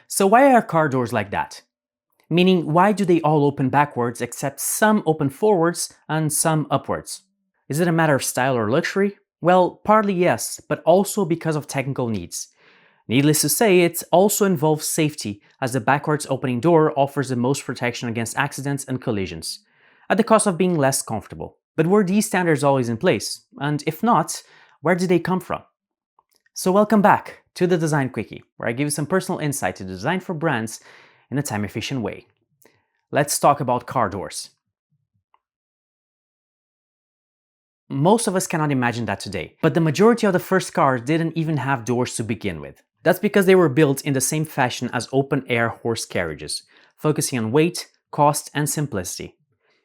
So why are car doors like that? Meaning, why do they all open backwards except some open forwards and some upwards? Is it a matter of style or luxury? Well, partly yes, but also because of technical needs. Needless to say, it also involves safety, as the backwards opening door offers the most protection against accidents and collisions, at the cost of being less comfortable. But were these standards always in place? And if not, where did they come from? So welcome back to the Design Quickie, where I give you some personal insight to design for brands in a time-efficient way. Let's talk about car doors. Most of us cannot imagine that today, but the majority of the first cars didn't even have doors to begin with. That's because they were built in the same fashion as open-air horse carriages, focusing on weight, cost, and simplicity.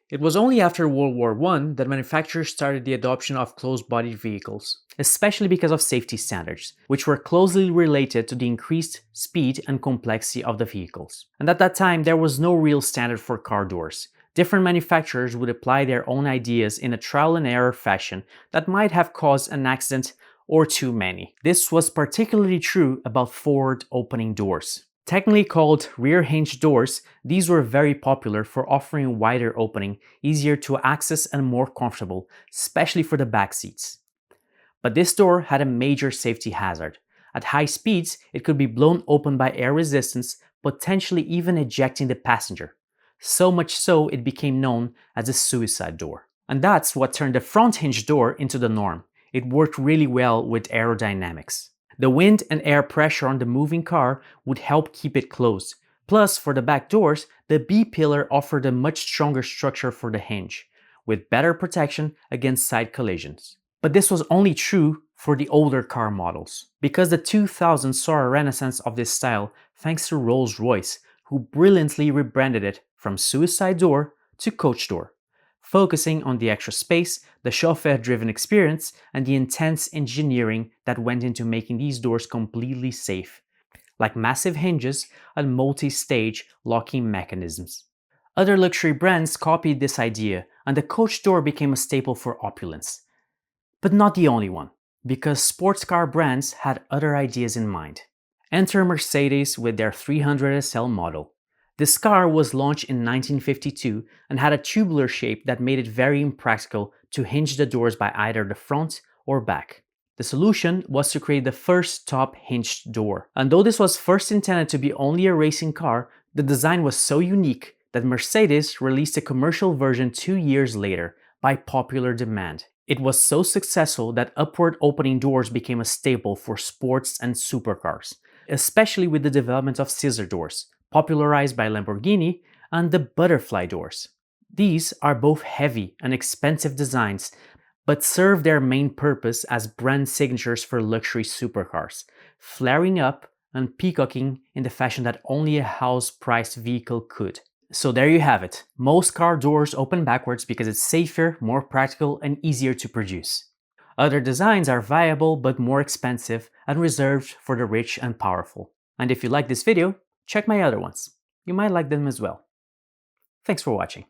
It was only after World War I that manufacturers started the adoption of closed-bodied vehicles, especially because of safety standards, which were closely related to the increased speed and complexity of the vehicles. And at that time, there was no real standard for car doors. Different manufacturers would apply their own ideas in a trial and error fashion that might have caused an accident or too many. This was particularly true about forward opening doors. Technically called rear hinge doors, these were very popular for offering wider opening, easier to access and more comfortable, especially for the back seats. But this door had a major safety hazard. At high speeds, it could be blown open by air resistance, potentially even ejecting the passenger. So much so, it became known as a suicide door. And that's what turned the front hinge door into the norm. It worked really well with aerodynamics. The wind and air pressure on the moving car would help keep it closed. Plus, for the back doors, the B-pillar offered a much stronger structure for the hinge, with better protection against side collisions. But this was only true for the older car models, because the 2000s saw a renaissance of this style thanks to Rolls-Royce, who brilliantly rebranded it from suicide door to coach door, focusing on the extra space, the chauffeur-driven experience, and the intense engineering that went into making these doors completely safe, like massive hinges and multi-stage locking mechanisms. Other luxury brands copied this idea, and the coach door became a staple for opulence. But not the only one, because sports car brands had other ideas in mind. Enter Mercedes with their 300 SL model. This car was launched in 1952 and had a tubular shape that made it very impractical to hinge the doors by either the front or back. The solution was to create the first top hinged door. And though this was first intended to be only a racing car, the design was so unique that Mercedes released a commercial version 2 years later by popular demand. It was so successful that upward opening doors became a staple for sports and supercars, especially with the development of scissor doors, popularized by Lamborghini, and the butterfly doors. These are both heavy and expensive designs, but serve their main purpose as brand signatures for luxury supercars, flaring up and peacocking in the fashion that only a house-priced vehicle could. So there you have it. Most car doors open backwards because it's safer, more practical, and easier to produce. Other designs are viable but more expensive and reserved for the rich and powerful. And if you like this video, check my other ones. You might like them as well. Thanks for watching.